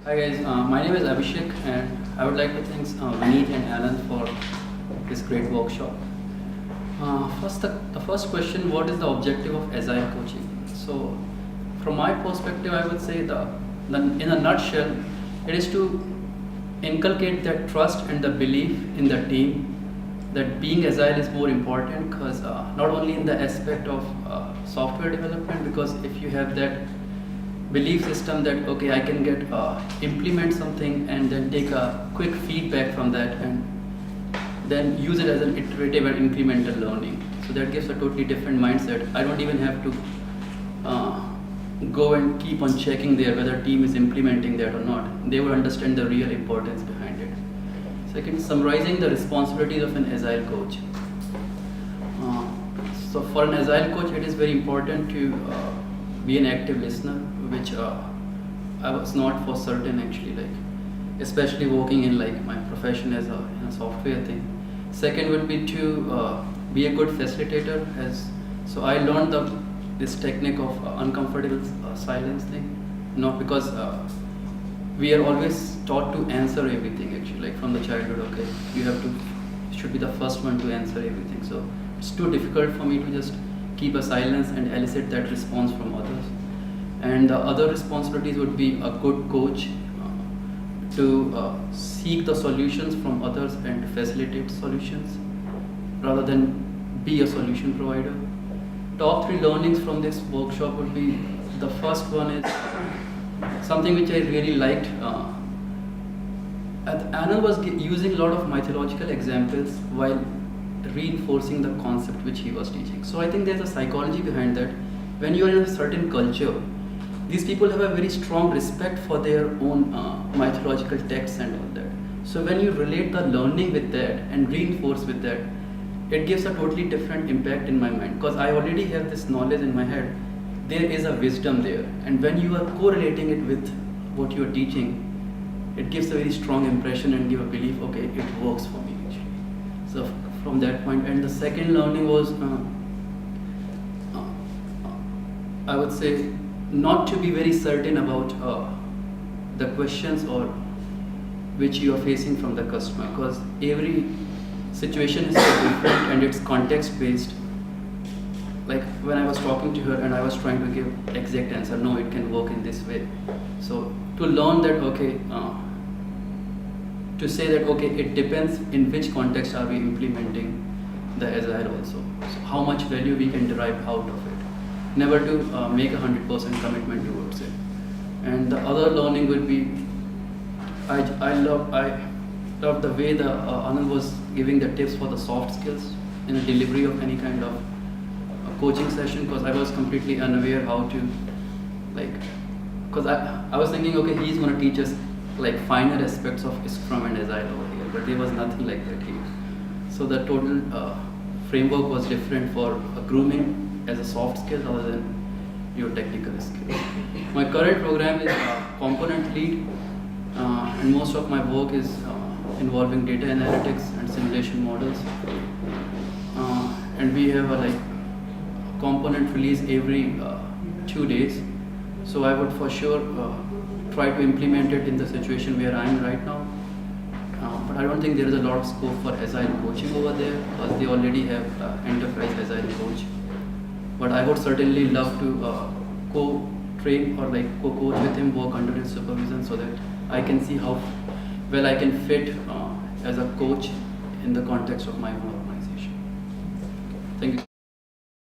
Hi guys, my name is Abhishek and I would like to thank Vineet and Alan for this great workshop. The first question, what is the objective of Agile Coaching? So from my perspective, I would say in a nutshell, it is to inculcate that trust and the belief in the team that being Agile is more important because not only in the aspect of software development, because if you have that belief system that okay, I can get implement something and then take a quick feedback from that and then use it as an iterative and incremental learning. So that gives a totally different mindset. I don't even have to go and keep on checking there whether team is implementing that or not. They will understand the real importance behind it. Second, summarizing the responsibilities of an Agile coach. So for an Agile coach, it is very important to be an active listener, which I was not for certain actually, like especially working in like my profession as in a software thing. Second would be to be a good facilitator. So I learned this technique of uncomfortable silence thing, not because we are always taught to answer everything actually, like from the childhood. Okay, you should be the first one to answer everything. So it's too difficult for me to just keep a silence and elicit that response from others. And the other responsibilities would be a good coach to seek the solutions from others and facilitate solutions rather than be a solution provider. Top 3 learnings from this workshop would be, the first one is something which I really liked. Anna was using a lot of mythological examples while reinforcing the concept which he was teaching. So I think there's a psychology behind that. When you are in a certain culture, these people have a very strong respect for their own mythological texts and all that. So when you relate the learning with that and reinforce with that, it gives a totally different impact in my mind, because I already have this knowledge in my head. There is a wisdom there, and when you are correlating it with what you are teaching, it gives a very strong impression and give a belief, okay, it works for me actually. So from that point, and the second learning was I would say not to be very certain about the questions or which you are facing from the customer, because every situation is so different and it's context based. Like when I was talking to her and I was trying to give exact answer, no, it can work in this way. So to learn that, okay, to say that okay, it depends in which context are we implementing the Agile also. So how much value we can derive out of it. Never to make 100% commitment towards it. And the other learning would be, I love the way the Anand was giving the tips for the soft skills in a delivery of any kind of coaching session, because I was completely unaware how to, like, because I was thinking, okay, he's going to teach us like finer aspects of Scrum and Agile over here, but there was nothing like that here. So the total framework was different for grooming as a soft skill other than your technical skill. My current program is component lead, and most of my work is involving data analytics and simulation models. And we have a like component release every 2 days. So I would for sure try to implement it in the situation where I am right now. But I don't think there is a lot of scope for Agile coaching over there, because they already have enterprise Agile coach. But I would certainly love to co-train or like co-coach with him, work under his supervision, so that I can see how well I can fit as a coach in the context of my own organization. Thank you.